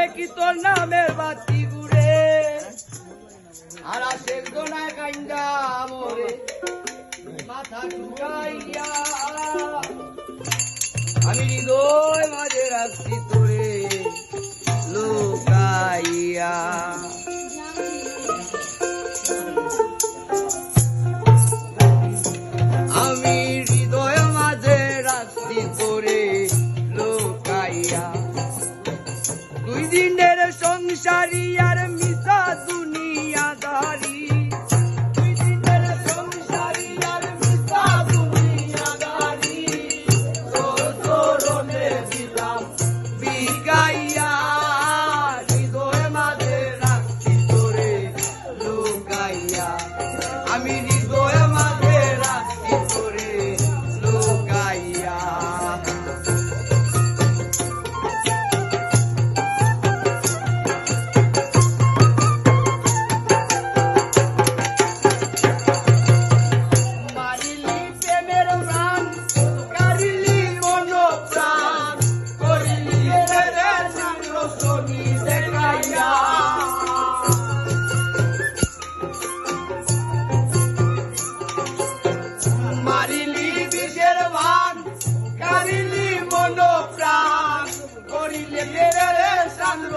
দেখি তোর নামের বাতি ঘুরে আর আশেক দোনায় কান্দা মোরে মাথা ঝুঁকাইয়া আমি হৃদয় মাঝে রাখছি তোরে লুকাইয়া আমি হৃদয় মাঝে রাখছি তোরে লুকাইয়া দুই দিনের সংসারী আর মিশা দুনিয়াদারি দুই দিনের সংসারী আর মিশা দুনিয়াদারি তোর চরণে দিলাম বিগাইয়া হৃদয় মাঝে রাখছি তোরে লুকাইয়া আমি হৃদয় মাঝে রাখছি তোরে লুকাইয়া মারিলি বিষের ভান কারিলি মনো প্রাণ করিলে রে সান্দ্র